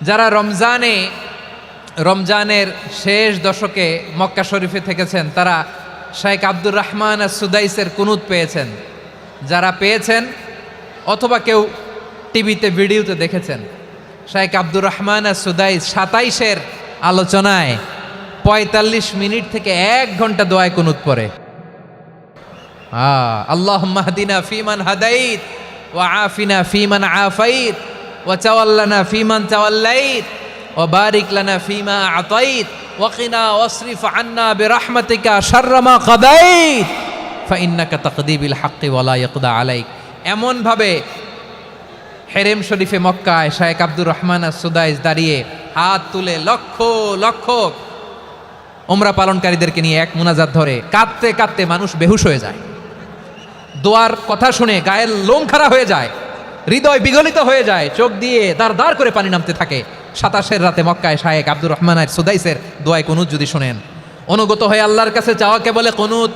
যারা রমজানের শেষ দশকে মক্কা শরীফে থেকেছেন তারা শাইখ আব্দুর রহমান আস-সুদাইসের কুনুত পেয়েছেন। যারা পেয়েছেন অথবা কেউ টিভিতে ভিডিওতে দেখেছেন, শাইখ আব্দুর রহমান আস-সুদাইস 27-এর আলোচনায় 45 মিনিট থেকে 1 ঘন্টা দোয়ায় কুনুত পড়ে। আল্লাহুম্মা হদিনা ফিমান হাদাইত ওয়া আফিনা ফিমান আফাইত ওয়া তাওয়াল্লানা ফিমান তাওয়াল্লাইত ওয়া বারিক লানা ফিমা আতাইত ওয়া কিনা ওয়াসরিফ আন্না বিরহমাতিকা শাররা মা কাদাইত ফাইন্নাকা তাকদি বিল হাক্কি ওয়া লা ইয়াকদা আলাইক। এমন ভাবে হেরেম শরীফে মক্কায় শাইখ আব্দুর রহমান আস-সুদাইস দাঁড়িয়ে হাত তুলে লক্ষ লক্ষ উমরা পালনকারীদেরকে নিয়ে এক মুনাজাত ধরে কাঁদতে কাঁদতে মানুষ বেহুশ হয়ে যায়। দোয়ার কথা শুনে গায়ের লোম খাড়া হয়ে যায়, হৃদয় বিগলিত হয়ে যায়, চোখ দিয়ে দাঁড় দাঁড় করে পানি নামতে থাকে। 27-এর রাতে মক্কায় শাইখ আব্দুর রহমান আস-সুদাইসের দোয়ায় কুনুত যদি শোনেন, অনুগত হয়ে আল্লাহর কাছে চাওয়াকে বলে কুনুত।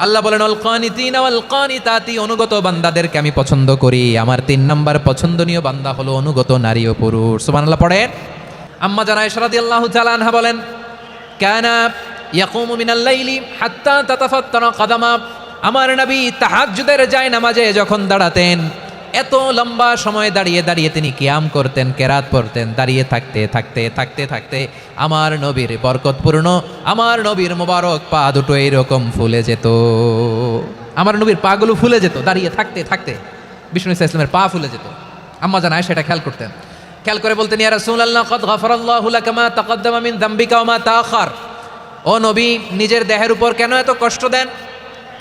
আল্লাহ বলেন আল কানিতিনা ওয়াল কানিতাতি, অনুগত বান্দাদেরকে আমি পছন্দ করি। আমার 3 নাম্বার পছন্দনীয় বান্দা হলো অনুগত নারী ও পুরুষ। সুবহানাল্লাহ পড়েন। আম্মা জানা আয়েশা রাদিয়াল্লাহু তাআলা আনহা বলেন কানা ইয়াকুমু মিনাল লাইলি হাত্তা তাতাফাত্তারা কাদামা, আমার নবী তাহাজ্জুদের যায় নামাজে যখন দাঁড়াতেন এত লম্বা সময় দাঁড়িয়ে দাঁড়িয়ে তিনি কিয়াম করতেন, কেরাত পড়তেন। দাঁড়িয়ে থাকতে থাকতে থাকতে থাকতে আমার নবীর বরকতপূর্ণ, আমার নবীর মোবারক পা দুটো এইরকম ফুলে যেত। আমার নবীর পাগুলো ফুলে যেত দাঁড়িয়ে থাকতে থাকতে, বিষ্ণু ইসলামের পা ফুলে যেত। আম্মা জান আয়েশা সেটা খেয়াল করতেন। খেয়াল করে বলতেন ইয়া রাসূলুল্লাহ কদ গফারাল্লাহু লাকা মা তাকদ্দামা মিন যামবিকা ওয়া মা তাআখার। ও নবী, নিজের দেহের উপর কেন এত কষ্ট দেন?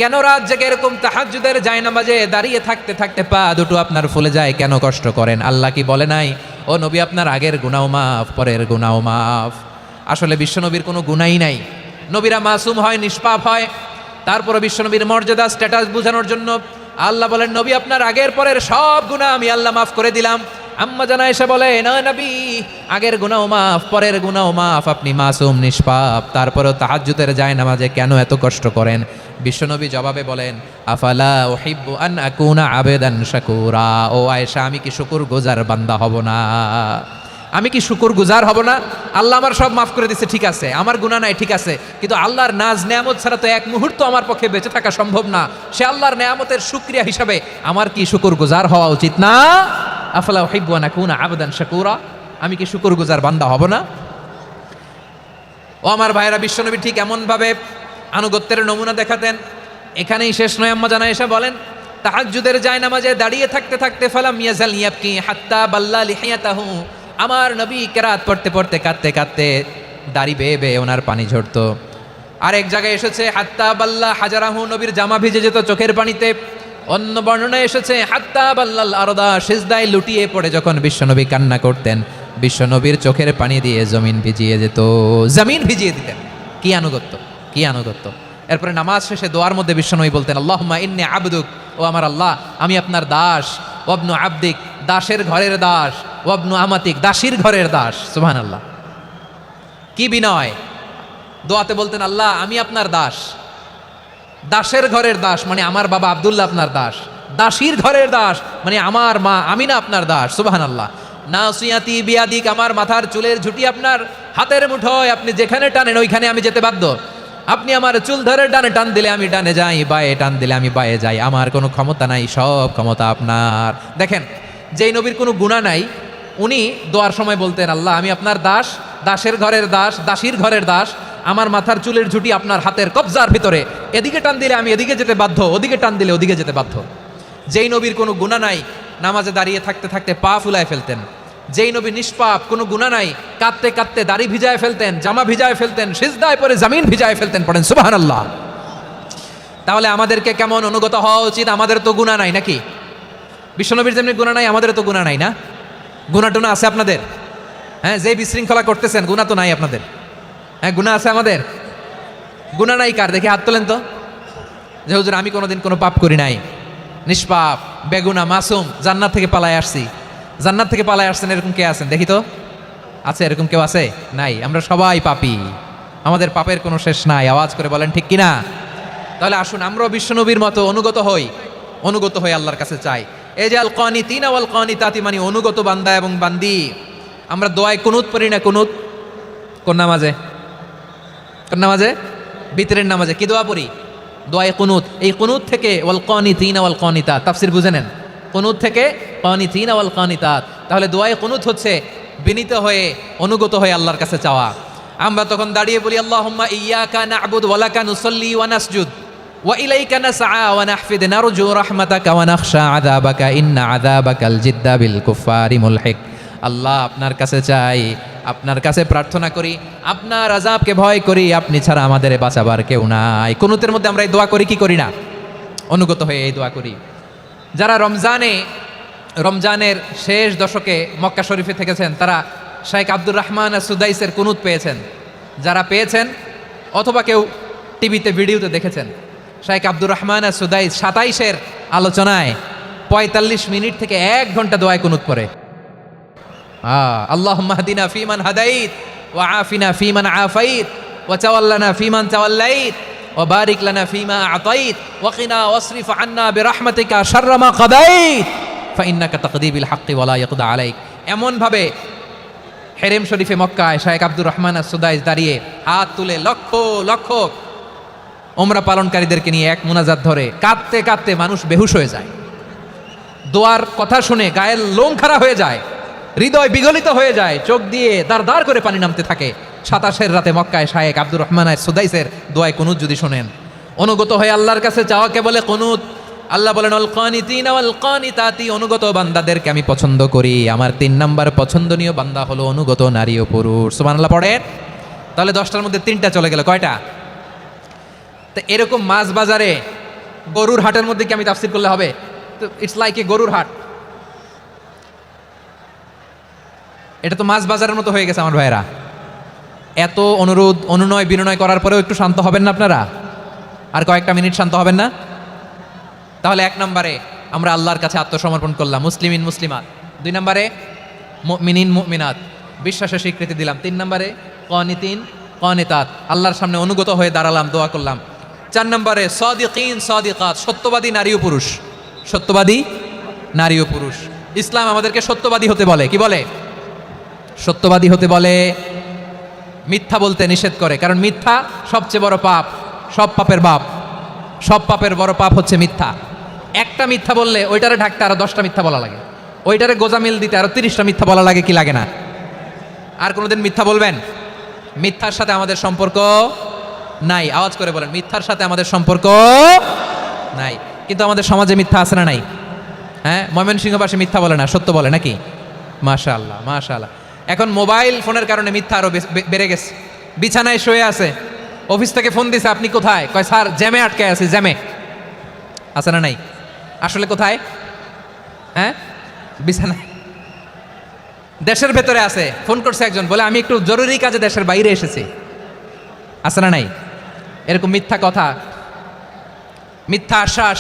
কেন রাত জেগে এরকম তাহাজ্জুদের জায়নামাজে দাঁড়িয়ে থাকতে থাকতে পা দুটো আপনার ফুলে যায়? কেন কষ্ট করেন? আল্লাহ কি বলে নাই ও নবী আপনার আগের গুনাহ মাফ, পরের গুনাহ মাফ? আসলে বিশ্বনবীর কোনো গুনাহই নাই। নবীরা মাসুম হয়, নিষ্পাপ হয়। তারপরে বিশ্বনবীর মর্যাদা স্ট্যাটাস বোঝানোর জন্য আল্লাহ বলেন নবী আপনার আগের পরের সব গুনাহ আমি আল্লাহ মাফ করে দিলাম। আম্মা জানা আয়েশা বলে না নবী, আগের গুনাহ মাফ, পরের গুনাহ মাফ, আপনি মাসুম নিষ্পাপ, তারপরেও তাহাজ্জুদের জায়নামাজে কেন এত কষ্ট করেন? বিশ্বনবী জবাবে বলেন আফালা উহিব্বু আন আকুনা আবেদান শাকুরা। ও আয়েশা, আমি কি শুকরগুজার বান্দা হব না? আমি কি শুকরগুজার হব না? আল্লাহ আমার সব মাফ করে দিয়েছে, ঠিক আছে, আমার গুনাহ নাই, ঠিক আছে, কিন্তু আল্লাহর নাজ নেয়ামত ছাড়া তো এক মুহূর্ত আমার পক্ষে বেঁচে থাকা সম্ভব না। সে আল্লাহর নেয়ামতের শুকরিয়া হিসাবে আমার কি শুকরগুজার হওয়া উচিত না? আফালা উহিব্বু আন আকুনা আবেদান শাকুরা, আমি কি শুকরগুজার বান্দা হব না? ও আমার ভাইরা, বিশ্বনবী ঠিক এমন ভাবে আনুগত্যের নমুনা দেখাতেন। এখানেই শেষ নয়। আম্মা জানা আয়েশা বলেন তাহাজ্জুদের জায়নামাজে দাঁড়িয়ে থাকতে থাকতে ফালাম ইয়াজাল ইয়াবকি হাত্তা বাল্লা লিহিয়াতাহু, আমার নবী কেরাত পড়তে পড়তে কাঁদতে কাঁদতে দাড়ি বেয়ে বেয়ে ওনার পানি ঝরতো। আর এক জায়গায় এসেছে হাত্তা বাল্লা হাজারাহু, নবীর জামা ভিজে যেত চোখের পানিতে। অন্য বর্ণনায় এসেছে হাত্তা বাল্লাল আরদা, সিজদায় লুটিয়ে পড়ে যখন বিশ্বনবী কান্না করতেন বিশ্বনবীর চোখের পানি দিয়ে জমিন ভিজিয়ে যেত, জমিন ভিজিয়ে দিতেন। কি আনুগত্য, কি আনুগত্য! এরপরে নামাজ শেষে দোয়ার মধ্যে বিশ্বনবী বলতেন আল্লাহুম্মা ইন্নী আবদুক, ও আমার আল্লাহ আমি আপনার দাস, ওয়াবনু আবদিক, দাসের ঘরের দাস, ওয়াবনু আমাতিক, দাসীর ঘরের দাস। সুবহানাল্লাহ, কি বিনয়! দোয়াতে বলতেন আল্লাহ আমি আপনার দাস, দাসের ঘরের দাস মানে আমার বাবা আব্দুল্লাহ আপনার দাস, দাসীর ঘরের দাস মানে আমার মা আমিনা আপনার দাস। সুবহানাল্লাহ। নাসিয়াতি বিয়াদিক, আমার মাথার চুলের ঝুঁটি আপনার হাতের মুঠোয়, আপনি যেখানে টানেন ওইখানে আমি যেতে বাধ্য। আপনি আমার চুল ধরে ডানে টান দিলে আমি ডানে যাই, বায়ে টান দিলে আমি বায়ে যাই, আমার কোনো ক্ষমতা নাই, সব ক্ষমতা আপনার। দেখেন, যেই নবীর কোনো গুনাহ নাই উনি দোয়ার সময় বলতেন আল্লাহ আমি আপনার দাস, দাসের ঘরের দাস, দাসীর ঘরের দাস, আমার মাথার চুলের ঝুঁটি আপনার হাতের কবজার ভিতরে, এদিকে টান দিলে আমি এদিকে যেতে বাধ্য, ওদিকে টান দিলে ওদিকে যেতে বাধ্য। যেই নবীর কোনো গুনাহ নাই নামাজে দাঁড়িয়ে থাকতে থাকতে পা ফুলায় ফেলতেন। যেই নবী নিষ্পাপ, কোনো গুনাহ নাই, কাঁদতে কাঁদতে দাড়ি ভিজায় ফেলতেন, জামা ভিজায় ফেলতেন, সিজদায় পরে জমিন ভিজায় ফেলতেন। পড়েন সুবহানাল্লাহ। তাহলে আমাদেরকে কেমন অনুগত হওয়া উচিত? আমাদের তো গুনাহ নাই নাকি? বিশ্বনবীর যেমনি গুনাহ নাই আমাদের তো গুনাহ নাই না? গুনাহ টুনা আছে আপনাদের? হ্যাঁ, যে বিশৃঙ্খলা করতেছেন গুনাহ তো নাই আপনাদের? হ্যাঁ, গুনাহ আছে আমাদের? গুনাহ নাই কার? দেখি হাত তোলেন তো। যে হুজুর আমি কোনোদিন কোনো পাপ করি নাই, নিষ্পাপ, বেগুনা, মাসুম, জান্নাত থেকে পালায় আসছি। জান্নাত থেকে পালায় আসছেন এরকম কে আছেন দেখি তো? আছে এরকম কেউ? আছে? নাই। আমরা সবাই পাপী, আমাদের পাপের কোনো শেষ নাই। আওয়াজ করে বলেন ঠিক কিনা? তাহলে আসুন আমরাও বিশ্বনবীর মতো অনুগত হই, অনুগত হয়ে আল্লাহর কাছে চাই। এই যে আল কানিতিনা ওয়াল কানিতাতি মানে অনুগত বান্দা এবং বান্দি। আমরা দোয়ায় কুনুত পড়ি না? কুনুত কোন নামাজে? কোন নামাজে? বিতরের নামাজে কি দোয়া পড়ি? দোয়ায়ে কুনুত। এই কুনুত থেকে ওয়াল কানিতিনা ওয়াল কানিতাত, তাফসীর বুঝে নেন। কুনুত থেকে কানিতিনা ওয়াল কানিতাত। তাহলে দোয়ায়ে কুনুত হচ্ছে বিনীত হয়ে, অনুগত হয়ে আল্লাহর কাছে চাওয়া। আমরা তখন দাঁড়িয়ে বলি আল্লাহুম্মা ইয়্যাকা না'বুদু ওয়া লাকা নুসাল্লি ওয়া নাসজুদ ওয়া ইলাইকা নাসআ ওয়া নাহফিদ নারজু রাহমাতাকা ওয়া নাখশা আযাবাকা ইন্না আযাবাকাল জিদ্দা বিল কুফারি মুলহিক। আল্লাহ, আপনার কাছে চাই, আপনার কাছে প্রার্থনা করি, আপনার আযাবকে ভয় করি, আপনি ছাড়া আমাদের বাঁচাবার কেউ নাই। কুনুতের মধ্যে আমরা এই দোয়া করি কি করি না? অনুগত হয়ে এই দোয়া করি। যারা রমজানের শেষ দশকে মক্কা শরীফে থেকেছেন তারা শাইখ আব্দুর রহমান সুদাইসের কুনুত পেয়েছেন। যারা পেয়েছেন অথবা কেউ টিভিতে ভিডিওতে দেখেছেন, শাইখ আব্দুর রহমান সুদাইস 27-এর আলোচনায় 45 মিনিট থেকে 1 ঘন্টা দোয়ায় কুনুত পড়ে। আল্লাহুম্মা হদিনা ফিমান হাদাইত ওয়া আফিনা ফিমান আফাইত ওয়া তাওয়াল্লানা ফিমান তাওয়াল্লাইত ওয়া বারিক লানা ফিমা আতাইত ওয়া কিনা ওয়াসরিফ আন্না বিরহমাতিকা শাররা মা কাদাইত ফাইন্নাকা তাকদি বিল হাক্কি ওয়া লা ইয়াকদা আলাইক। এমন ভাবে হেরেম শরীফে মক্কায় শাইখ আব্দুর রহমান সুদাইস দাঁড়িয়ে হাত তুলে লক্ষ লক্ষ ওমরা পালনকারীদেরকে নিয়ে এক মুনাজাত ধরে কাঁদতে কাঁদতে মানুষ বেহুশ হয়ে যায়। দোয়ার কথা শুনে গায়ের লোম খাড়া হয়ে যায়, হৃদয় বিগলিত হয়ে যায়, চোখ দিয়ে দাঁড় করে পানি নামতে থাকে। 27-এর রাতে মক্কায় শাইখ আব্দুর রহমান সুদাইসের দোয়ায় কুনুত যদি শোনেন, অনুগত হয়ে আল্লাহর কাছে চাওয়াকে বলে কুনুত। আল্লাহ বলেন আল কানিতিনা ওয়াল কানিতাতি, অনুগত বান্দাদেরকে আমি পছন্দ করি। আমার 3 নাম্বার পছন্দনীয় বান্দা হলো অনুগত নারী ও পুরুষ। সুবহানাল্লাহ পড়েন। তাহলে 10টার মধ্যে 3টা চলে গেল, কয়টা? তো এরকম মাছ বাজারে গরুর হাটের মধ্যে কি আমি তাফসীর করলে হবে? তো ইটস লাইক এ গরুর হাট। এটা তো মাছ বাজারের মতো হয়ে গেছে আমার ভাইয়েরা। এত অনুরোধ অনুনয় বিনয় করার পরেও একটু শান্ত হবেন না আপনারা? আর কয়েকটা মিনিট শান্ত হবেন না? তাহলে 1 নম্বরে আমরা আল্লাহর কাছে আত্মসমর্পণ করলাম, মুসলিমিন মুসলিমাত। 2 নম্বরে মুমিনিন মুমিনাত, বিশ্বাসের স্বীকৃতি দিলাম। 3 নম্বরে কানিতিন কানিতাত, আল্লাহর সামনে অনুগত হয়ে দাঁড়ালাম, দোয়া করলাম। 4 নম্বরে সাদিকিন সাদিকাত, সত্যবাদী নারী ও পুরুষ। সত্যবাদী নারী ও পুরুষ। ইসলাম আমাদেরকে সত্যবাদী হতে বলে। কি বলে? সত্যবাদী হতে বলে। মিথ্যা বলতে নিষেধ করে, কারণ মিথ্যা সবচেয়ে বড় পাপ, সব পাপের বাপ। সব পাপের বড় পাপ হচ্ছে মিথ্যা। একটা মিথ্যা বললে ওইটারে ঢাকতে আরো 10টা মিথ্যা বলা লাগে, ওইটারে গোজামিল দিতে আরো 30টা মিথ্যা বলা লাগে, কি লাগে না? আর কোনোদিন মিথ্যা বলবেন? মিথ্যার সাথে আমাদের সম্পর্ক নাই। আওয়াজ করে বলেন, মিথ্যার সাথে আমাদের সম্পর্ক নাই। কিন্তু আমাদের সমাজে মিথ্যা আছে না নাই? হ্যাঁ, ময়মনসিংহবাসী মিথ্যা বলে না, সত্য বলে নাকি? মাশাআল্লাহ মাশাআল্লাহ। এখন মোবাইল ফোনের কারণে মিথ্যা আরো বেড়ে গেছে। বিছানায় শুয়ে আছে, অফিস থেকে ফোন দিছে, আপনি কোথায়? কয় স্যার জ্যামে আটকে আছি। জ্যামে আছে না নাই? আসলে কোথায়? হ্যাঁ, বিছানায়। দেশের ভেতরে আছে, ফোন করছে একজন, বলে আমি একটু জরুরি কাজে দেশের বাইরে এসেছি। আছে না নাই? এরকম মিথ্যা কথা, মিথ্যা আশ্বাস।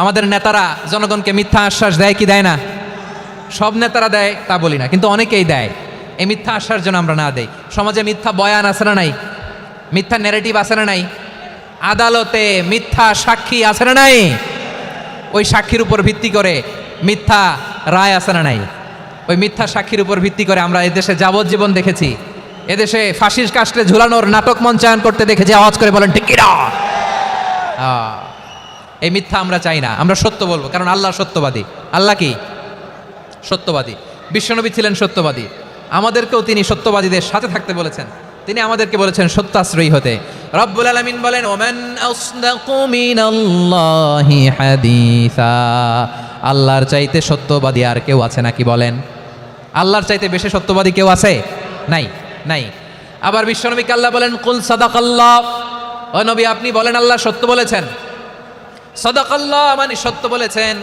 আমাদের নেতারা জনগণকে মিথ্যা আশ্বাস দেয় কি দেয় না? সব নেতারা দেয় তা বলি না, কিন্তু অনেকেই দেয়। এই মিথ্যা আশ্বাস যেন আমরা না দেই। সমাজে মিথ্যা বয়ান আছে না নাই? মিথ্যা ন্যারেটিভ আছে না নাই? আদালতে মিথ্যা সাক্ষী আছে না নাই? ওই সাক্ষীর উপর ভিত্তি করে মিথ্যা রায় আছে না নাই? ওই মিথ্যা সাক্ষীর উপর ভিত্তি করে আমরা এদেশে যাবজ্জীবন দেখেছি, এদেশে ফাঁসির কাস্টে ঝুলানোর নাটক মঞ্চায়ন করতে দেখেছি। আওয়াজ করে বলেন ঠিক কিনা? এই মিথ্যা আমরা চাই না, আমরা সত্য বলবো, কারণ আল্লাহ সত্যবাদী। আল্লাহ কি? সত্যবাদী। বিশ্বনবী ছিলেন সত্যবাদী, আমাদেরকেও তিনি সত্যবাদীদের সাথে থাকতে বলেছেন। তিনি আমাদেরকে বলেছেন সত্যাশ্রয়ী হতে। রব্বুল আলামিন বলেন ওমান আসদাকু মিনাল্লাহি হাদিসা, আল্লাহর চাইতে সত্যবাদী আর কেউ আছে নাকি বলেন? আল্লাহর চাইতে বেশি সত্যবাদী কেউ আছে? নাই, নাই। আবার বিশ্বনবীকে আল্লাহ বলেন কুল সাদাকাল্লাহ, ও নবী আপনি বলেন আল্লাহ সত্য বলেছেন। সাদাকাল্লাহ মানে সত্য বলেছেন,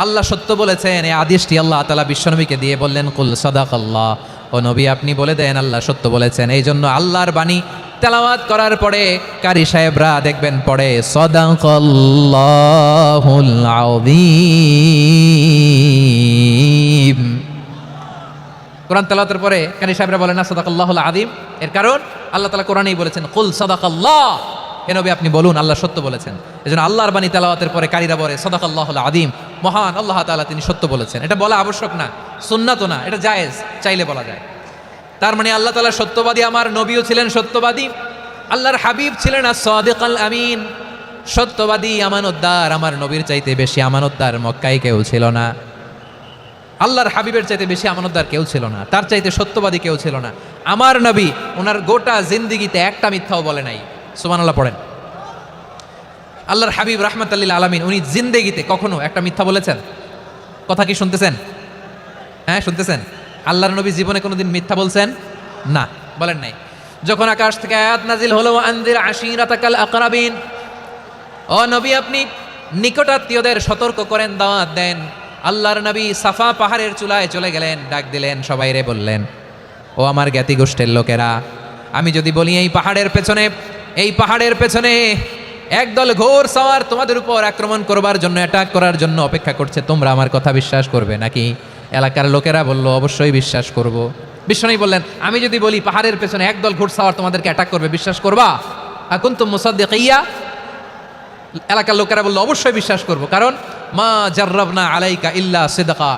আল্লাহ সত্য বলেছেন। এই আদেশটি আল্লাহ তাআলা বিশ্বনবীকে দিয়ে বললেন কুল সাদাকাল্লাহ, ও নবী আপনি বলে দেন আল্লাহ সত্য বলেছেন। এই জন্য আল্লাহর বাণী তেলাওয়াত করার পরে কারি সাহেবরা দেখবেন পড়ে সাদাকাল্লাহুল আযীম। কোরআন তেলাওয়াতের পরে কারি সাহেবরা বলেন না সাদাকাল্লাহুল আযীম, এর কারণ আল্লাহ তাআলা কোরআনেই বলেছেন কুল সাদাকাল্লাহ, হে নবী আপনি বলুন আল্লাহ সত্য বলেছেন। এজন্য আল্লাহর বাণী তেলাওয়াতের পরে কারিরা বলে সাদাকাল্লাহুল আযীম, মহান আল্লাহ তাআলা তিনি সত্য বলেছেন। এটা বলা আবশ্যক না, সুন্নাতও না, এটা জায়েজ, চাইলে বলা যায়। তার মানে আল্লাহ তাআলা সত্যবাদী, আমার নবীও ছিলেন সত্যবাদী, আল্লাহর হাবিব ছিলেন as-সাদিক আল-আমিন, সত্যবাদী, আমানতদার। আমার নবীর চাইতে বেশি আমানতদার মক্কায় কেউ ছিল না, আল্লাহর হাবিবের চাইতে বেশি আমানতদার কেউ ছিল না, তার চাইতে সত্যবাদী কেউ ছিল না। আমার নবী ওনার গোটা জিন্দিগিতে একটা মিথ্যাও বলে নাই। সুবহানাল্লাহ পড়েন। আল্লাহর হাবিব রাহমাতাল লিল আলামিন উনি জিন্দেগিতে কখনো একটা মিথ্যা বলেছেন? কথা কি শুনতেছেন? হ্যাঁ শুনতেছেন? আল্লাহর নবী জীবনে কোনোদিন মিথ্যা বলছেন? না, বলেন নাই। যখন আকাশ থেকে আয়াত নাজিল হলো আনজির আশিরাতাকাল আকরাবিন, ও নবী আপনি নিকটাত্মীয়দের সতর্ক করেন, দাওয়াত দেন। আল্লাহর নবী সাফা পাহাড়ের চূড়ায় চলে গেলেন, ডাক দিলেন, সবাই রে বললেন, ও আমার জ্ঞাতি গোষ্ঠীর লোকেরা, আমি যদি বলি এই পাহাড়ের পেছনে একদল ঘোর সওয়ার তোমাদের উপর আক্রমণ করবার জন্য, অ্যাটাক করার জন্য অপেক্ষা করছে, তোমরা আমার কথা বিশ্বাস করবে নাকি? এলাকার লোকেরা বলল, অবশ্যই বিশ্বাস করব। বিশ্বনবী বললেন, আমি যদি বলি পাহাড়ের পেছনে একদল ঘোর সওয়ার তোমাদেরকে অ্যাটাক করবে, বিশ্বাস করবা? আকুনতুম মুসাদ্দিকিয়া? এলাকার লোকেরা বলল, অবশ্যই বিশ্বাস করব, কারণ মা জাররাবনা আলাইকা ইল্লা সিদকা,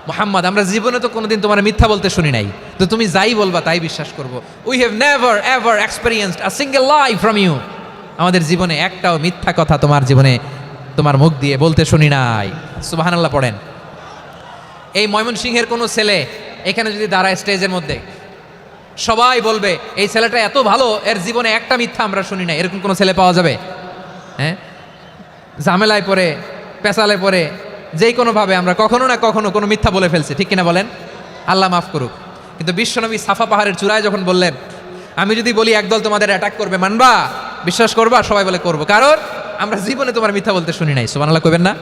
মুহাম্মদ আমরা জীবনে তো কোনোদিন তোমার মিথ্যা বলতে শুনি নাই, তো তুমি যাই বলবা তাই বিশ্বাস করব। We have never ever experienced a single lie from you, আমাদের জীবনে একটাও মিথ্যা কথা তোমার জীবনে তোমার মুখ দিয়ে বলতে শুনি নাই। সুবহানাল্লাহ পড়েন। এই ময়মনসিংহের কোনো ছেলে এখানে যদি দাঁড়ায় স্টেজের মধ্যে, সবাই বলবে এই ছেলেটা এত ভালো, এর জীবনে একটা মিথ্যা আমরা শুনি না। এরকম কোনো ছেলে পাওয়া যাবে? হ্যাঁ, ঝামেলায় পড়ে, পেশালে পড়ে, যেই কোনোভাবে আমরা কখনো না কখনো কোনো মিথ্যা বলে ফেলছি, ঠিক কিনা বলেন? আল্লাহ মাফ করুক। কিন্তু বিশ্বনবী সাফা পাহাড়ের চূড়ায় যখন বললেন, আমি যদি বলি একদল তোমাদের অ্যাটাক করবে, মানবা? বিশ্বাস করবা? সবাই বলে করবো, কারণ আমরা জীবনে তোমার মিথ্যা বলতে শুনি নাই। সুবহানাল্লাহ কইবেন না?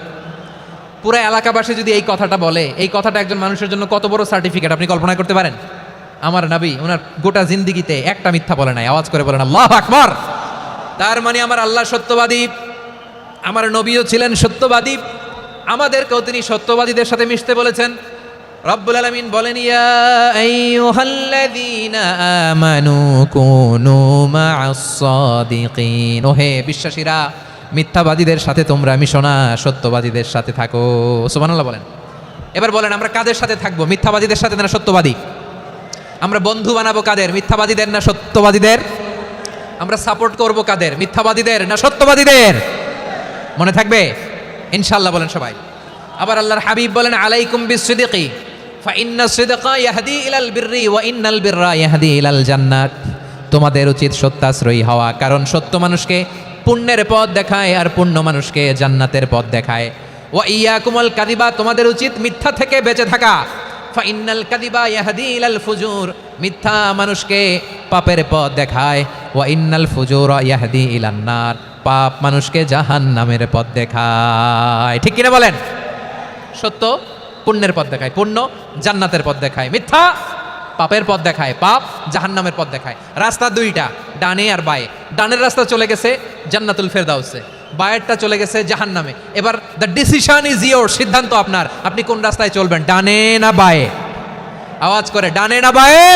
পুরো এলাকাবাসী যদি এই কথাটা বলে, এই কথাটা একজন মানুষের জন্য কত বড় সার্টিফিকেট আপনি কল্পনা করতে পারেন? আমার নবী ওনার গোটা জিন্দিগিতে একটা মিথ্যা বলে নাই। আওয়াজ করে বলেন আল্লাহু আকবার। তার মানে আমার আল্লাহ সত্যবাদী, আমার নবীও ছিলেন সত্যবাদী, আমাদেরকেও তিনি সত্যবাদীদের সাথে মিশতে বলেছেন। রব্বুল আলামিন বলেন, ইয়া আইয়ুহাল্লাযীনা আমানু কুনু মা'আস সাদিকিন, ওহে বিশ্বাসীরা, মিথ্যাবাদীদের সাথে তোমরা মিশো না, সত্যবাদীদের সাথে থাকো। সুবহানাল্লাহ বলেন। এবার বলেন, আমরা কাদের সাথে থাকবো? মিথ্যাবাদীদের সাথে না সত্যবাদী? আমরা বন্ধু বানাবো কাদের? মিথ্যাবাদীদের না সত্যবাদীদের? আমরা সাপোর্ট করব কাদের? মিথ্যাবাদীদের না সত্যবাদীদের? মনে থাকবে ইনশাআল্লাহ, বলেন সবাই। আবার আল্লাহর হাবিব বলেন, আলাইকুম বিসসিদকি ফাইন্নাস সিদকা ইয়াহদি ইলাল বিররি ওয়া ইন্নাল বিররা ইয়াহদি ইলাল জান্নাত। তোমাদের উচিত সত্যাশ্রয়ী হওয়া, কারণ সত্য মানুষকে পুণ্যের পথ দেখায় আর পুণ্য মানুষকে জান্নাতের পথ দেখায়। ওয়া ইয়াকুমুল কাযিবা, তোমাদের উচিত মিথ্যা থেকে বেঁচে থাকা। ফাইন্নাল কাযিবা ইয়াহদি ইলাল ফুজুর, মিথ্যা মানুষকে পাপের পথ দেখায়। ওয়া ইন্নাল ফুজুরা ইয়াহদি ইলান নার, পাপ মানুষকে জাহান্নামের পথ দেখায়। ঠিক কিনা বলেন? সত্য পুণ্যের পথ দেখায়, পুণ্য জান্নাতের পথ দেখায়, মিথ্যা পাপের পথ দেখায়, পাপ জাহান্নামের পথ দেখায়। রাস্তা দুইটা, ডানে আর বায়ে। ডানের রাস্তা চলে গেছে জান্নাতুল ফেরদাউসে, বায়েরটা চলে গেছে জাহান্নামে। এবার দ্য ডিসিশন ইজ ইয়োর, সিদ্ধান্ত আপনার, আপনি কোন রাস্তায় চলবেন, ডানে না বায়ে? আওয়াজ করে, ডানে না বায়ে?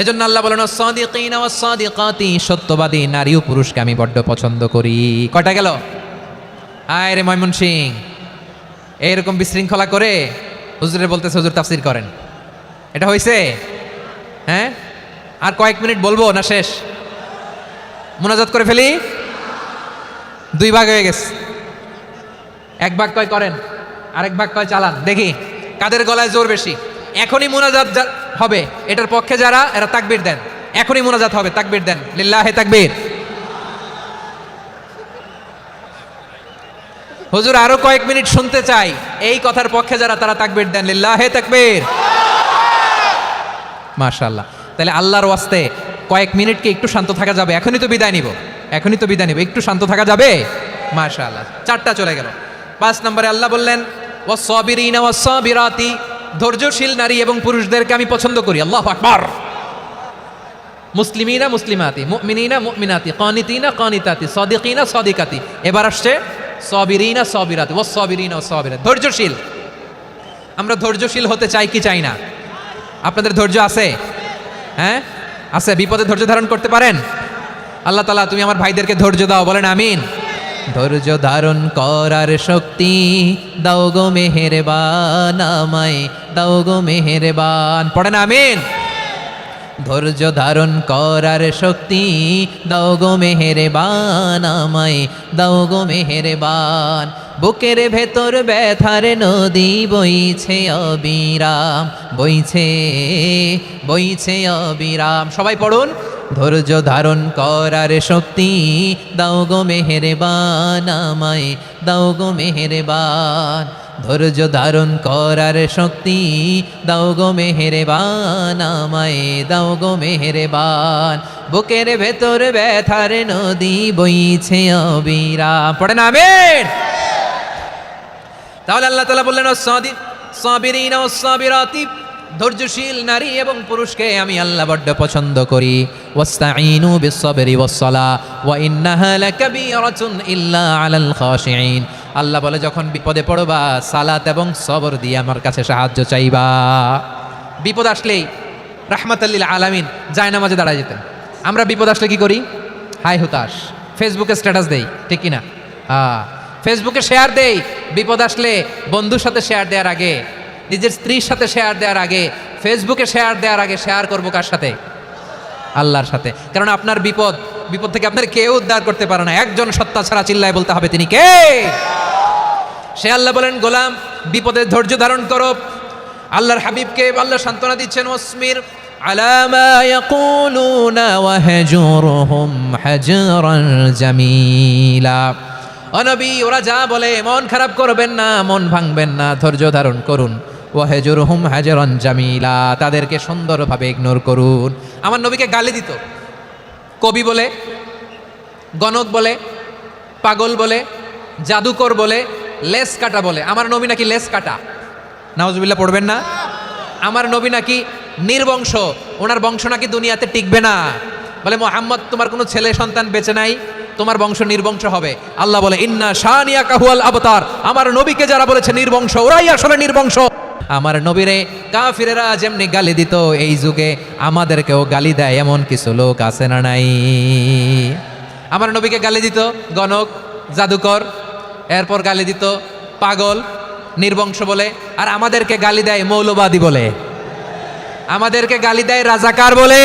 এজন্য আল্লাহ বলেন, সাদিকিনা ওয়াস সাদিকাতি, সত্যবাদী নারী ও পুরুষকে আমি বড্ড পছন্দ করি। কয়টা গেল? আয় রে ময়মনসিংহ, এইরকম বিশৃঙ্খলা করে হুজুরে বলতেছে হুজুর তাফসীর করেন, এটা হয়েছে? হ্যাঁ, আর কয়েক মিনিট বলবো না শেষ? মুনাজাত করে ফেলি? দুই ভাগ হয়ে গেছে, এক ভাগ কয় করেন, আরেক ভাগ কয় চালান। দেখি কাদের গলায় জোর বেশি। এখনই মুনাজাত হবে, এটার পক্ষে যারা, এরা তাকবীর দেন। এখনই মুনাজাত হবে, তাকবীর দেন, লিল্লাহে তাকবীর। হুজুর আরো কয়েক মিনিট শুনতে চাই, এই কথার পক্ষে যারা, তারা তাকবীর দেন, লিল্লাহে তাকবীর। মাশাআল্লাহ। তাহলে আল্লাহর ওয়াস্তে কয়েক মিনিটকে একটু শান্ত থাকা যাবে? এখনই তো বিদায় নিব, একটু শান্ত থাকা যাবে? মাশাআল্লাহ, চারটা চলে গেল। 5 নম্বরে আল্লাহ বললেন, ওয়াস সাবিরিনা ওয়াস সাবিরাতি, ধৈর্যশীল নারী এবং পুরুষদেরকে আমি পছন্দ করি। আল্লাহু আকবার। মুসলিমিনা মুসলিমাতি, মুমিনিনা মুমিনাতি, কানিতিনা কানিতাতি, সাদিকিনা সাদিকাতি। এবার আসছে সাবিরিনা সাবিরাতি, ওয়াস সাবিরিনা ওয়াস সাবিরাত, ধৈর্যশীল। আমরা ধৈর্যশীল হতে চাই কি চাই না? আপনাদের ধৈর্য আছে? হ্যাঁ আছে? বিপদে ধৈর্য ধারণ করতে পারেন? আল্লাহ তাআলা তুমি আমার ভাইদেরকে ধৈর্য দাও, বলেন আমিন। ধৈর্য ধারণ করার শক্তি দাও গো মেহেরবান, আমায় দাও গো মেহেরবান। পড়েন আমিন। ধৈর্য ধারণ করার শক্তি দাও গো মেহেরবান, আমায় দাও গো মেহেরবান। বুকের ভেতর ব্যথার নদী বইছে অবিরাম, বইছে বইছে অবিরাম। সবাই পড়ুন। ধৈর্য ধারণ করার শক্তি দাও গো মেহেরবান, আমায় দাও গো মেহেরবান। ধৈর্য ধারণ করার শক্তি দাও গো মেহেরবান, আমায় দাও গো মেহেরবান। বুকের ভেতর ব্যথার নদী বইছে অবিরাম। পড়েন আমিন। তাহলে আল্লাহ তাআলা বললেন সাবিরিনা ওয়াস-সাবিরাতি, ধৈর্যশীল নারী এবং পুরুষকে আমি আল্লাহ বড্ড পছন্দ করি। ওয়াস্তাঈনু বিস-সাবরি ওয়াস-সালাহ ওয়া ইন্নাহা লাকাবীরাতুন ইল্লা আলাল খাশিঈন। আল্লাহ বলে যখন বিপদে পড়বা সালাত এবং সবর দিয়ে আমার কাছে সাহায্য চাইবা। বিপদ আসলেই রাহমাতাল লিল আলামিন জায়নামাজে দাঁড়ায় যেতেন। আমরা বিপদ আসলে কি করি? হাই হুতাশ, ফেসবুকে স্ট্যাটাস দেই, ঠিক কিনা? ফেসবুকে শেয়ার দেই। বিপদ আসলে বন্ধুর সাথে শেয়ার দেওয়ার আগে, নিজের স্ত্রীর সাথে শেয়ার দেওয়ার আগে, ফেসবুকে শেয়ার দেওয়ার আগে শেয়ার করবো কার সাথে? আল্লাহর সাথে। কারণ আপনার বিপদ থেকে আপনার কেউ উদ্ধার করতে পারে না, একজন সত্তা ছাড়া। চিল্লায় বলতে হবে তিনি কে? সে আল্লাহ বলেন গোলাম বিপদে ধৈর্য ধারণ করো। আল্লাহর হাবিবকে আল্লাহ সান্ত্বনা দিচ্ছেন, ওয়াসমির আলা মা ইয়াকুলুনা ওয়াহজুরহুম হাজরান জামিলা। ও নবী, ওরা যা বলে মন খারাপ করবেন না, মন ভাঙবেন না, ধৈর্য ধারণ করুন। ওয়াহজুরহুম হাজরান জামিলা, তাদেরকে সুন্দরভাবে ইগনোর করুন। আমার নবীকে গালি দিত কবি বলে, গণক বলে, পাগল বলে, জাদুকর বলে, লেস কাটা বলে। আমার নবী নাকি লেস কাটা, নাউজুবিল্লাহ পড়বেন না। আমার নবী নাকি নির্বংশ, ওনার বংশ নাকি দুনিয়াতে টিকবে না। বলে মুহাম্মদ তোমার কোনো ছেলে সন্তান বেঁচে নাই, তোমার বংশ নির্বংশ হবে। আল্লাহ বলে ইন্না শানিয়াকা হুয়াল আবতার। আমার নবীকে যারা বলেছে নির্বংশ, ওরাই আসলে নির্বংশ। আমার নবীরে কাফিরেরা যেমনি গালি দিত, এই যুগে আমাদেরকেও গালি দেয় এমন কিছু লোক আছে না নাই? আমার নবীকে গালি দিত গণক, জাদুকর, এরপর গালি দিত পাগল, নির্বংশ বলে। আর আমাদেরকে গালি দেয় মৌলবাদী বলে, আমাদেরকে গালি দেয় রাজাকার বলে।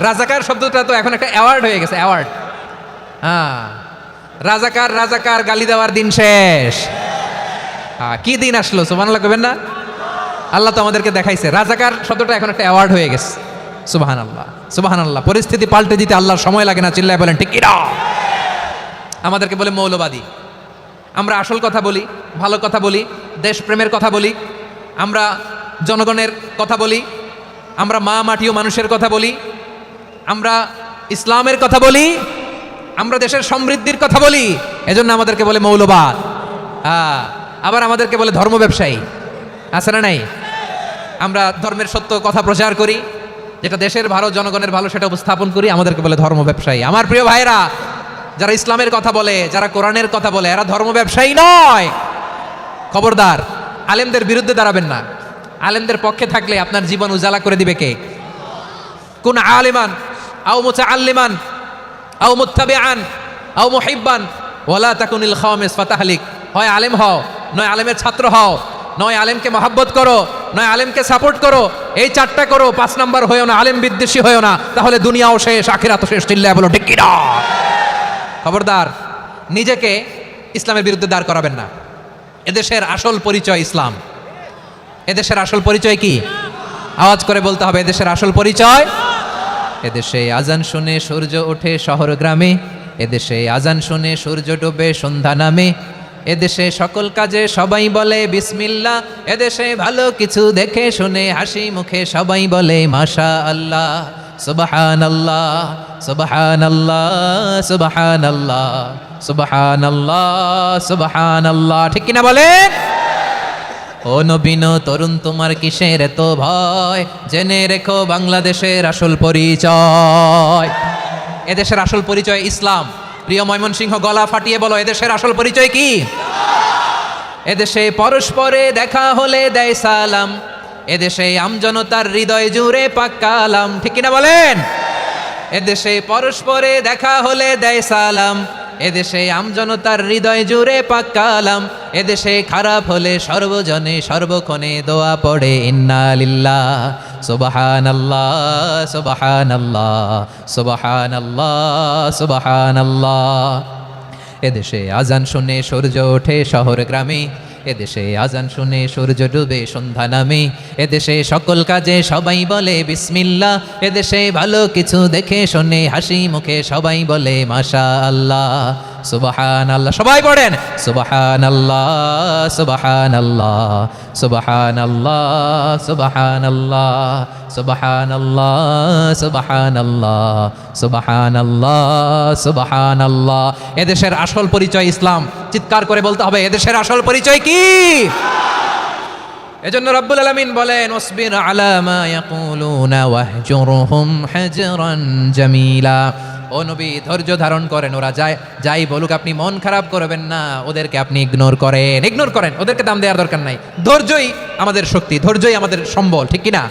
রাজাকার শব্দটা তো এখন একটা অ্যাওয়ার্ড হয়ে গেছে, অ্যাওয়ার্ড। রাজাকার গালি দেওয়ার দিন শেষ। কি দিন আসলো সুবহানাল্লাহ কইবেন না? আল্লাহ তো আমাদেরকে দেখাইছে রাজাকার শব্দটা এখন একটা অ্যাওয়ার্ড হয়ে গেছে। সুবহানাল্লাহ, সুবহানাল্লাহ। পরিস্থিতি পাল্টে দিতে আল্লাহর সময় লাগে না, চিল্লায় বলেন ঠিক কিনা? আমাদেরকে বলে মৌলবাদী। আমরা আসল কথা বলি, ভালো কথা বলি, দেশপ্রেমের কথা বলি, আমরা জনগণের কথা বলি, আমরা মা মাটিও মানুষের কথা বলি, আমরা ইসলামের কথা বলি, আমরা দেশের সমৃদ্ধির কথা বলি। এজন্য আমাদেরকে বলে মৌলবাদ। আবার আমাদেরকে বলে ধর্ম ব্যবসায়ী, আছে না নাই? আমরা ধর্মের সত্য কথা প্রচার করি, যেটা দেশের ভালো, জনগণের ভালো, সেটা উপস্থাপন করি, আমাদেরকে বলে ধর্ম ব্যবসায়ী। আমার প্রিয় ভাইরা, যারা ইসলামের কথা বলে, যারা কোরআনের কথা বলে, এরা ধর্ম ব্যবসায়ী নয়। খবরদার, আলেমদের বিরুদ্ধে দাঁড়াবেন না। আলেমদের পক্ষে থাকলে আপনার জীবন উজালা করে দিবে কে? কোন আলিমান আও মুতাআল্লিমান আও মুত্তাবিআন আও মুহিব্বান ওয়ালা তাকুনিল খামিস ফাতাহলিক। হয় আলেম হও, নয় আলেমের ছাত্র হও, নয় আলেমকে মহব্বত করো, নয় আলেমকে সাপোর্ট করো। এই চারটা করো, 5 নাম্বার হয়েও না, আলেম বিদ্বেষী হয়েও না, তাহলে দুনিয়াও শেষ, আখিরাতও শেষ। চিল্লায় বলো ঠিক কিনা? খবরদার, নিজেকে ইসলামের বিরুদ্ধে দাঁড় করাবেন না। এদেশের আসল পরিচয় ইসলাম। এদেশের আসল পরিচয় কি? আওয়াজ করে বলতে হবে, এদেশের আসল পরিচয়। এদেশে আজান শুনে সূর্য ওঠে শহর গ্রামে, এদেশে আজান শুনে সূর্য ডোবে সন্ধ্যা নামে, এদেশে সকল কাজে সবাই বলে বিসমিল্লাহ, এদেশে ভালো কিছু দেখে শুনে হাসি মুখে সবাই বলে মাশা আল্লাহ, সুবহানাল্লাহ, সুবহানাল্লাহ, সুবহানাল্লাহ, সুবহানাল্লাহ, সুবহানাল্লাহ। ঠিক কিনা বলেন? ও নবীন তরুণ, তোমার কিসের এত ভয়? জেনে রেখো বাংলাদেশের আসল পরিচয়। এদেশের আসল পরিচয় ইসলাম। প্রিয় ময়মনসিংহ, গলা ফাটিয়ে বলো, এদেশের আসল পরিচয় কি? এদেশে পরস্পরে দেখা হলে দেয় সালাম, এদেশে আমজনতার হৃদয় জুড়ে পাক্কালাম। ঠিক কিনা বলেন? এদেশে পরস্পরে দেখা হলে দেয় সালাম, এদেশে আমজনতার হৃদয় জুড়ে পাক কালাম, এদেশে খারাপ হলে সর্বজনে সর্বক্ষণে দোয়া পড়ে ইন্না লিল্লাহ সুবহানাল্লাহ সুবহানাল্লাহ সুবহানাল্লাহ সুবহানাল্লাহ। এদেশে আজান শুনে সূর্য ওঠে শহর গ্রামে, এদেশে আজান শুনে সূর্য ডুবে সন্ধ্যা নামে, এদেশে সকল কাজে সবাই বলে বিসমিল্লাহ, এদেশে ভালো কিছু দেখে শুনে হাসি মুখে সবাই বলে মাশাআল্লাহ সুবহানাল্লাহ। সবাই পড়েন সুবহানাল্লাহ সুবহানাল্লাহ সুবহানাল্লাহ সুবহানাল্লাহ সুবহানাল্লাহ সুবহানাল্লাহ সুবহানাল্লাহ সুবহানাল্লাহ। এদেশের আসল পরিচয় ইসলাম। চিৎকার করে বলতে হবে এদেশের আসল পরিচয় কি? এজন্য রব্বুল আলামিন বলেন ওয়াসবির আলা মা ইয়াকুলুনা ওয়াহজুরহুম হাজরান জামিলা। ও নবী ধৈর্য ধারণ করেন, ওরা যাই বলুক আপনি মন খারাপ করবেন না, ওদেরকে আপনি ইগনোর করেন, ওদেরকে দাম দেওয়ার দরকার নাই। ধৈর্যই আমাদের শক্তি, ধৈর্যই আমাদের সম্বল, ঠিক কিনা?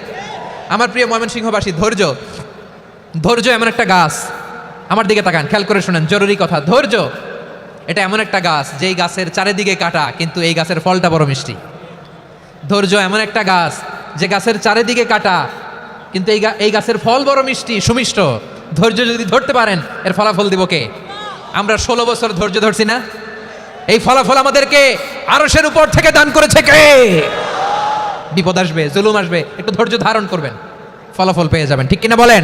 আমার প্রিয় ময়মনসিংহবাসী, ধৈর্য এমন একটা গাছ, আমার দিকে তাকান, খেয়াল করে শুনেন, জরুরি কথা। ধৈর্য এটা এমন একটা গাছ যেই গাছের চারিদিকে কাটা, কিন্তু এই গাছের ফলটা বড় মিষ্টি। ধৈর্য এমন একটা গাছ যে গাছের চারিদিকে কাটা, কিন্তু এই গাছের ফল বড় মিষ্টি সুমিষ্ট। ধৈর্য যদি ধরতে পারেন এর ফলাফল দিব কে? আমরা 16 বছর ধৈর্য ধরছি না? এই ফলাফল আমাদেরকে আরশের উপর থেকে দান করেছে কে? বিপদ আসবে, জুলুম আসবে, একটু ধৈর্য ধারণ করবেন, ফলাফল পেয়ে যাবেন, ঠিক কিনা বলেন?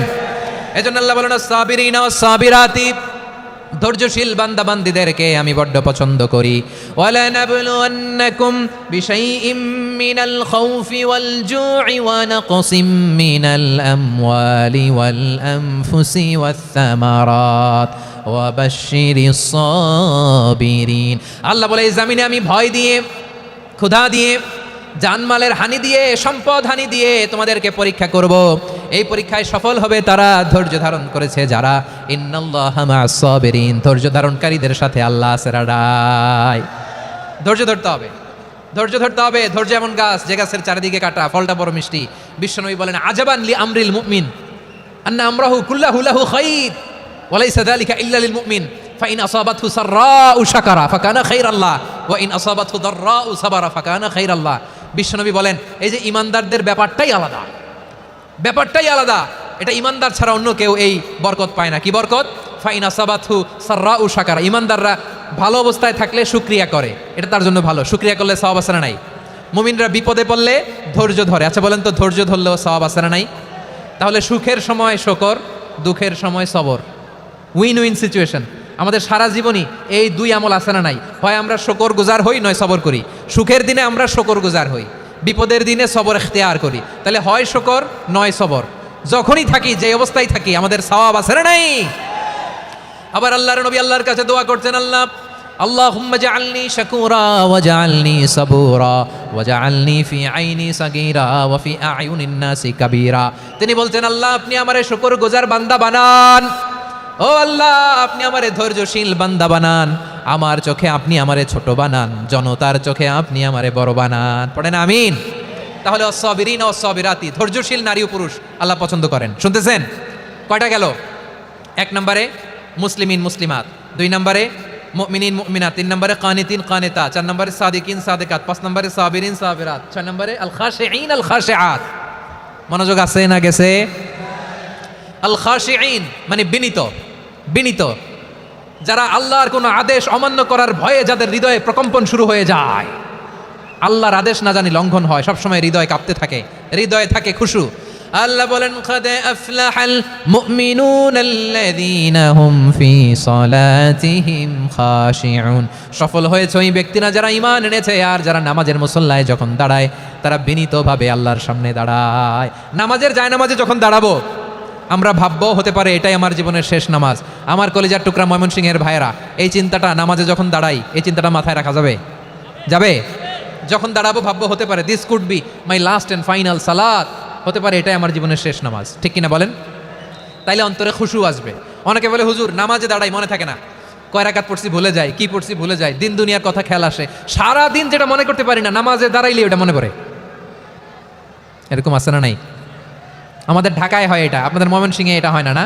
এজন্য আল্লাহ বলেন সাবিরিনা সাবিরাতি, ধৈর্যশীল বান্দা বান্দীদেরকে আমি বড্ড পছন্দ করি। ওয়ালা নাবলুওয়ান্নাকুম বিশাইইম মিনাল খাউফি ওয়াল জু'i ওয়া নাকসিম মিনাল আমওয়ালি ওয়াল আনফুসি ওয়াস সামারাত ওয়া বাশশিরিস সাবিরিন। আল্লাহ বলে এই জমিনে আমি ভয় দিয়ে, ক্ষুধা দিয়ে, জানমালের হানি দিয়ে, সম্পদ হানি দিয়ে তোমাদেরকে পরীক্ষা করব। এই পরীক্ষায় সফল হবে তারা ধৈর্য ধারণ করেছে যারা। ইন্নাল্লাহা মা'আস সাবিরিন, ধৈর্য ধারণকারীদের সাথে আল্লাহ আছে রাডাই। ধৈর্য ধরতে হবে, ধৈর্য এমন গাছ যে গাছের চারিদিকে কাটা, ফলটা বড় মিষ্টি। বিশ্বনবী বলেন আজাবান লি আমরিল মুমিন আন্না আমরাহু কুল্লাহু লাহু খাইর ওয়া লাইসা যালিকা ইল্লা লিল মুমিন ফাইন আসাবাতহু সাররাউ শাকারা ফাকানা খাইরাল্লাহ ওয়া ইন আসাবাতহু দাররাউ সাবারা ফাকানা খাইরাল্লাহ। বিশ্বনবী বলেন এই যে ইমানদারদের ব্যাপারটাই আলাদা, এটা ইমানদার ছাড়া অন্য কেউ এই বরকত পায় না। কি বরকত? ফাইন আসাবাতহু সাররাউ শাকারা। ইমানদাররা ভালো অবস্থায় থাকলে শুকরিয়া করে, এটা তার জন্য ভালো। শুকরিয়া করলে সওয়াব আছে না নাই? মুমিনরা বিপদে পড়লে ধৈর্য ধরে। আচ্ছা বলেন তো, ধৈর্য ধরলেও সওয়াব আছে না নাই? তাহলে সুখের সময় শুকর, দুঃখের সময় সবর, উইন উইন সিচুয়েশন। আমাদের সারা জীবনই এই দুই আমল আছে না নাই? হয় আমরা শুকর গুজার হই, নয় সবর করি। সুখের দিনে আমরা শুকর গুজার হই, বিপদের দিনে সবর ইখতিয়ার করি। তাহলে হয় শুকর নয় সবর। যখনই থাকি, যে অবস্থায় থাকি, আমাদের সওয়াব আছে না নাই? আবার আল্লাহর নবী আল্লাহর কাছে দোয়া করতেন, আল্লাহুম্মা জাআলনি শাকুরা ওয়া জাআলনি সাবুরা ওয়া জাআলনি ফি আইনি সাগীরা ওয়া ফি আয়ুনিন নাসি কাবীরা। তিনি বলতেন আল্লাহ আপনি আমারে শুকরগুজার বান্দা বানান, ও আল্লাহ আপনি আমারে ধৈর্যশীল বান্দা বানান, আমার চোখে আপনি আমারে ছোট বানান, জনতার চোখে আপনি আমারে বড় বানান। পড়েন আমিন। তাহলে অসাবিরিন ও সাবিরাতি, ধৈর্যশীল নারী ও পুরুষ আল্লাহ পছন্দ করেন। শুনতেছেন? কয়টা গেল? 1 নম্বরে মুসলিমিন মুসলিমাত, 2 নম্বরে মুমিনিন মুমিনাত, 3 নম্বরে কানিতিন কানিতা, 4 নম্বরে সাদিকিন সাদিকাত, 5 নম্বরে সাবিরিন সাবিরাত, 6 নম্বরে আল খাশিঈন আল খাশিআত। মনোযোগ আছে না গেছে? আল খাশিঈন মানে বিনীত, যারা আল্লাহর কোনো আদেশ অমান্য করার ভয়ে যাদের হৃদয়ে প্রকম্পন শুরু হয়ে যায়, আল্লাহর আদেশ না জানি লঙ্ঘন হয়, সবসময় হৃদয় কাঁপতে থাকে, হৃদয়ে থাকে খুশু। আল্লাহ বলেন কাদ আফলাহাল মুমিনুনাল্লাযীনা হুম ফি সালাতিহিম খাশিউন। সফল হয়েছে ওই ব্যক্তিরা যারা ঈমান এনেছে আর যারা নামাজের মুসল্লায় যখন দাঁড়ায় তারা বিনীতভাবে আল্লাহর সামনে দাঁড়ায়। নামাজের জায়নামাজে যখন দাঁড়াবো আমরা ভাববো হতে পারে এটাই আমার জীবনের শেষ নামাজ। আমার কলিজার টুকরা ময়মনসিংহের ভাইয়েরা, এই চিন্তাটা নামাজে যখন দাঁড়াই, এই চিন্তাটা মাথায় রাখা যাবে? যখন দাঁড়াবো ভাববো হতে পারে this could be my last and final সালাত, হতে পারে এটাই আমার জীবনের শেষ নামাজ, ঠিক কিনা বলেন? তাইলে অন্তরে খুশু আসবে। অনেকে বলে হুজুর নামাজে দাঁড়াই মনে থাকে না, কয় রাকাত পড়ছি ভুলে যাই, কি পড়ছি ভুলে যাই, দিন দুনিয়ার কথা খেয়াল আসে, সারা দিন যেটা মনে করতে পারি না নামাজে দাঁড়াইলে ওটা মনে পড়ে। এরকম আছে না নাই? আমাদের ঢাকায় হয় এটা, আপনাদের ময়মনসিংহে এটা হয় না? না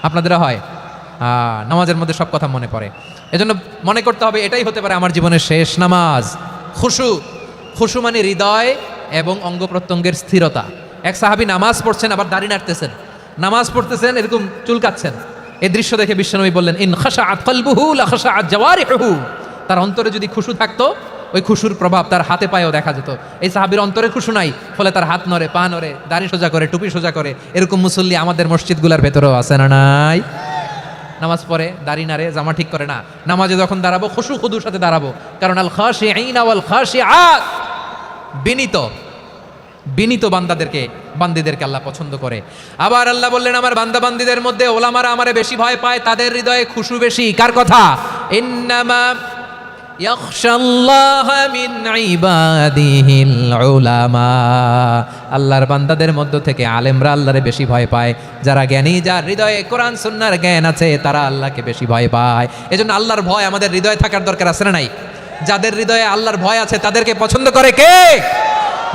আপনাদেরও হয়? নামাজের মধ্যে সব কথা মনে পড়ে। এজন্য মনে করতে হবে এটাই হতে পারে আমার জীবনের শেষ নামাজ। খুশু, খুশু মানে হৃদয় এবং অঙ্গ প্রত্যঙ্গের স্থিরতা। এক সাহাবী নামাজ পড়ছেন আবার দাড়ি নাড়তেছেন, নামাজ পড়তেছেন এরকম চুলকাচ্ছেন। এই দৃশ্য দেখে বিশ্বনবী বললেন, ইন খাশাআত কলবুহু লা খাশাআত জাওয়ারিহুহু। তার অন্তরে যদি খুশু থাকতো, ওই খুশুর প্রভাব তার হাতে পায়েও দেখা যেত। এই সাহাবীর অন্তরে খুশু নাই, ফলে তার হাত নড়ে, পা নড়ে, দাড়ি সোজা করে, টুপি সোজা করে। এরকম মুসল্লি আমাদের মসজিদগুলোর ভেতরেও আছে না নাই? নামাজ পড়ে, দাড়ি নাড়ে, জামা ঠিক করে না। নামাজে যখন দাঁড়াবো খুশু খুদুর সাথে দাঁড়াবো, কারণ আল খাশিঈনা ওয়াল খাশিআত, বিনীত বিনীত বান্দিদেরকে আল্লাহ পছন্দ করে। আবার আল্লাহ বললেন, আমার বান্দা বান্দিদের মধ্যে ওলামারা আমারে বেশি ভয় পায়, তাদের হৃদয়ে খুশু বেশি। কার কথা? ইন্নামা ইয়াখশাল্লাহা মিন ইবাদিহিল উলামা। আল্লাহর বান্দাদের মধ্য থেকে আলেমরা আল্লাহরে বেশি ভয় পায়। যারা জ্ঞানী, যার হৃদয়ে কোরআন সুন্নাহর জ্ঞান আছে, তারা আল্লাহকে বেশি ভয় পায়। এজন্য আল্লাহর ভয় আমাদের হৃদয়ে থাকার দরকার আছে না নাই? যাদের হৃদয়ে আল্লাহর ভয় আছে তাদেরকে পছন্দ করে কে?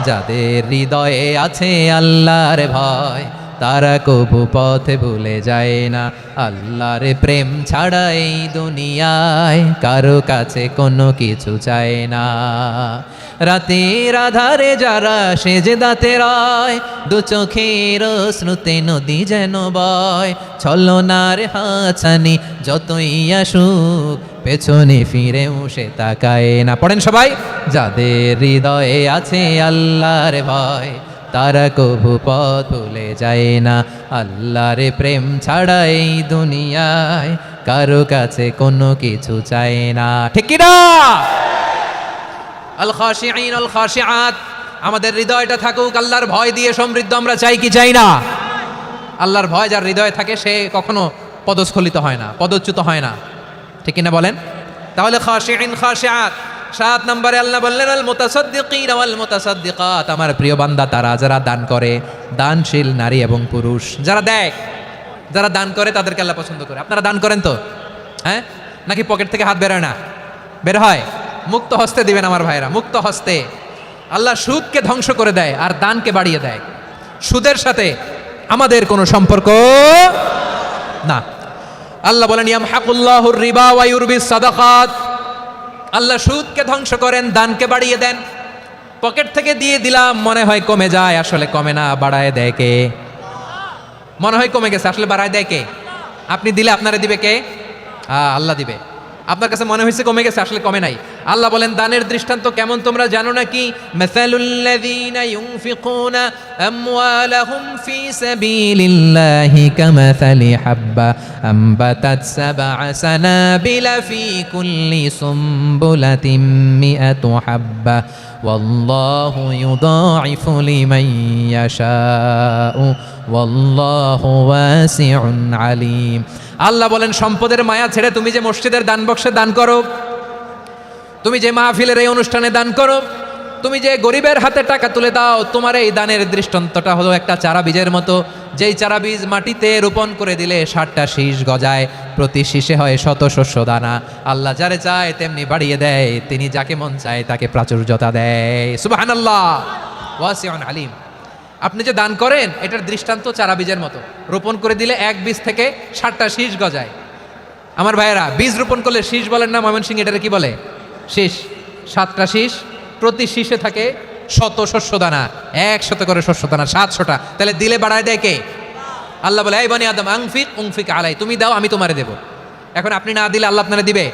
যাদের হৃদয়ে আছে আল্লাহর ভয়, তারা কবু পথে ভুলে যায় না। আল্লাহর প্রেম ছাড়া এই দুনিয়ায় কারো কাছে কোনো কিছু চায় না। রাতের আধারে যারা সেজদাতে রয়, দু চোখের শ্রুতে নদী যেন বয়। ছলনার হাতছানি যতই আসুক, পেছনে ফিরেও সে তাকায় না। পড়েন সবাই, যাদের হৃদয়ে আছে আল্লাহর ভয়, তারা কবু পথ ভুলে যায় না। আল্লাহর প্রেম ছাড়া এই দুনিয়ায় কারো কাছে কোনো কিছু চায় না। ঠিক কি না? আল খাশিঈন আল খাশিআত, আমাদের হৃদয়টা থাকুক আল্লাহর ভয় দিয়ে সমৃদ্ধ। আমরা চাই কি চাই না? আল্লাহর ভয় যার হৃদয়ে থাকে সে কখনো পদস্খলিত হয় না, পদচ্যুত হয় না। ঠিক কিনা বলেন? তাহলে খাশিঈন খাশিআত। 7 নম্বরে আল্লাহ বললেন, আল মুতাসাদ্দিকিন ওয়াল মুতাসাদ্দিকাত, আমার প্রিয় বান্দা তারা যারা দান করে, দানশীল নারী এবং পুরুষ। যারা দেয়, যারা দান করে তাদেরকে আল্লাহ পছন্দ করে। আপনারা দান করেন তো? হ্যাঁ, নাকি পকেট থেকে হাত বেরোয় না? বের হয়। মুক্ত হস্তে দিবেন আমার ভাইরা, মুক্ত হস্তে। আল্লাহ সুদকে ধ্বংস করে দেয় আর দানকে বাড়িয়ে দেয়। সুদের সাথে আমাদের কোনো সম্পর্ক না। আল্লাহ বলেন, ইয়ামহাকুল্লাহুর রিবা ওয়া ইউরবিস সাদাকাত। আল্লাহ সুদকে ধ্বংস করেন, দানকে বাড়িয়ে দেন। পকেট থেকে দিয়ে দিলাম, মনে হয় কমে যায়, আসলে কমে না, বাড়ায় দেয় কে? মনে হয় কমে গেছে, আসলে বাড়ায় দেয় কে? আপনি দিলে আপনারে দিবে কে? আল্লাহ দিবে। আপনার কাছে মনে হয়েছে কমে গেছে, আসলে কমে নাই। আল্লাহ বলেন, দানের দৃষ্টান্ত কেমন তোমরা জানো নাকি? মাসালুল্লাযীনা ইউনফিকুনা আমওয়ালাহুম ফি সাবিলিল্লাহি কামাসালি হাব্বা আমবাতাত সাবআ সানাবিলা ফি কুল্লি সুমবুলাতিন মিআতু হাব্বা ওয়াল্লাহু ইউদাঈফু লিমান ইয়াশাউ ওয়াল্লাহু ওয়াসিউন আলীম। আল্লাহ বলেন, সম্পদের মায়া ছেড়ে তুমি যে মসজিদের দান বক্সে দান করো, তুমি যে মাহফিলের এই অনুষ্ঠানে দান করো, তুমি যে গরিবের হাতে টাকা তুলে দাও, তোমার এই দানের দৃষ্টান্তটা হলো একটা চারা বীজের মতো। যেই চারা বীজ মাটিতে রোপণ করে দিলে 60টা শীষ গজায়, প্রতি শীষে হয় শত শস্য দানা। আল্লাহ যারে চায় তেমনি বাড়িয়ে দেয়, তিনি যাকে মন চায় তাকে প্রাচুর্যতা দেয়। সুবহানাল্লাহ, ওয়াসিউন আলীম। আপনি যে দান করেন এটার দৃষ্টান্ত চারা বীজের মতো, রোপণ করে দিলে এক বীজ থেকে 60টা শীষ গজায়। আমার ভাইয়েরা, বীজ রোপণ করলে শীষ বলেন না? ময়মনসিংহ এটারে কি বলে? শীষ। 7টা শীষ, প্রতি শীষে থাকে শত শস্য দানা, 100 করে শস্য দানা, 700টা। তাহলে দিলে বাড়ায় দেয় কে? আল্লাহ বলে, এই বনি আদম আনফিক উনফিক আলাই, তুমি দাও আমি তোমারে দেব। এখন আপনি না দিলে আল্লাহ আপনারে দিবে?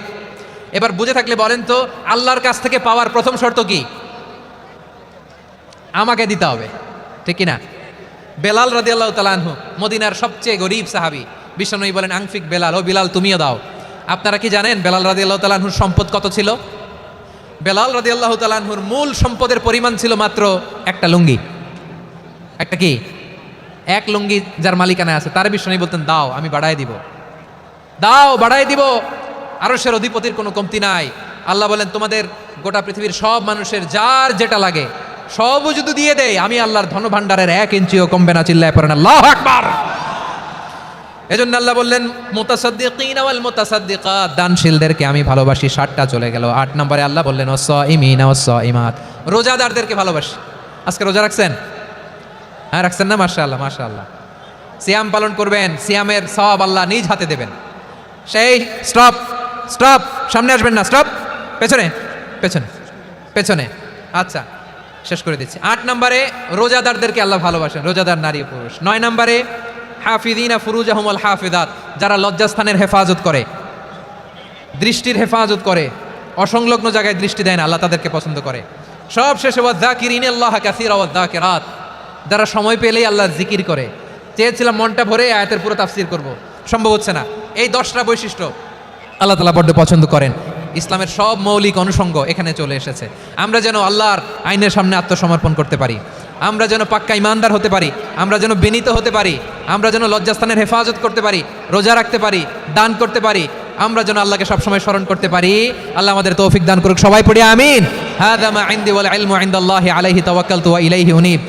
এবার বুঝে থাকলে বলেন তো, আল্লাহর কাছ থেকে পাওয়ার প্রথম শর্ত কি? আমাকে দিতে হবে, ঠিক কিনা? বেলাল রাদিয়াল্লাহু তাআলা আনহু, মদিনার সবচেয়ে গরিব সাহাবী, বিশ্বনবী বলেন, আনফিক বেলাল, ও বিলাল তুমিও দাও। আপনারা কি জানেন বেলাল রাদিয়াল্লাহু তাআলা আনহুর সম্পদ কত ছিল? বেলাল রাদিয়াল্লাহু তাআলা আনহুর মূল সম্পদের পরিমাণ ছিল মাত্র একটা লুঙ্গি। একটা কি? এক লুঙ্গি যার মালিকানায় আছে, তার বিশ্বনবী বলতেন, দাও আমি বাড়ায় দিব, দাও বাড়ায় দিব। আরশের অধিপতির কোনো কমতি নাই। আল্লাহ বলেন, তোমাদের গোটা পৃথিবীর সব মানুষের যার যেটা লাগে সবও যদি দিয়ে দেয়, আমি আল্লাহর ধনভাণ্ডারের 1 ইঞ্চিও কমবে না। চিল্লায় পড়েন আল্লাহু আকবার। এজন্য আল্লাহ বললেন, মুতাসাদ্দিকিন ওয়াল মুতাসাদ্দিকাত, দানশীলদেরকে আমি ভালোবাসি। 60টা চলে গেল। 8 নম্বরে আল্লাহ বললেন, ওয়াস-সাইমিনা ওয়াস-সাইমাত, রোজাদারদেরকে ভালোবাসি। আজকে রোজা রাখছেন? হ্যাঁ, রাখছেন না? মাশাআল্লাহ মাশাআল্লাহ। সিয়াম পালন করবেন, সিয়ামের সওয়াব আল্লাহ নিজ হাতে দেবেন। সেই স্টপ স্টপ, সামনে আসবেন না, স্টপ, পেছনে পেছনে পেছনে। আচ্ছা, শেষ করে দিচ্ছি। 8 নম্বরে রোজাদারদেরকে আল্লাহ ভালোবাসেন, রোজাদার নারী ও পুরুষ। 9 নম্বরে হাফিদিনা ফুরুজাহুম ওয়াল হাফিদাত, যারা লজ্জাস্থানের হেফাজত করে, দৃষ্টির হেফাজত করে, অসংলগ্ন জায়গায় দৃষ্টি দেয় না, আল্লাহ তাদেরকে পছন্দ করে। সব শেষে ওয়াযাকিরিনাল্লাহ কাসীরা ওয়াযাকিরাত, যারা সময় পেলেই আল্লাহর জিকির করে। চেয়েছিলাম মনটা ভরে আয়াতের পুরো তাফসীর করব, সম্ভব হচ্ছে না। এই 10টা বৈশিষ্ট্য আল্লাহ তাআলা বড্ড পছন্দ করেন। ইসলামের সব মৌলিক অনুষঙ্গ এখানে চলে এসেছে। আমরা যেন আল্লাহর আইনের সামনে আত্মসমর্পণ করতে পারি, আমরা যেন পাক্কা ইমানদার হতে পারি, আমরা যেন বিনীত হতে পারি, আমরা যেন লজ্জাস্থানের হেফাজত করতে পারি, রোজা রাখতে পারি, দান করতে পারি, আমরা যেন আল্লাহকে সবসময় স্মরণ করতে পারি। আল্লাহ আমাদের তৌফিক দান করুক। সবাই পড়ি আমিন। হাযা মা ইনদি ওয়াল ইলমু ইনদাল্লাহি আলাইহি তাওয়াক্কালতু ওয়া ইলাইহি উনীব।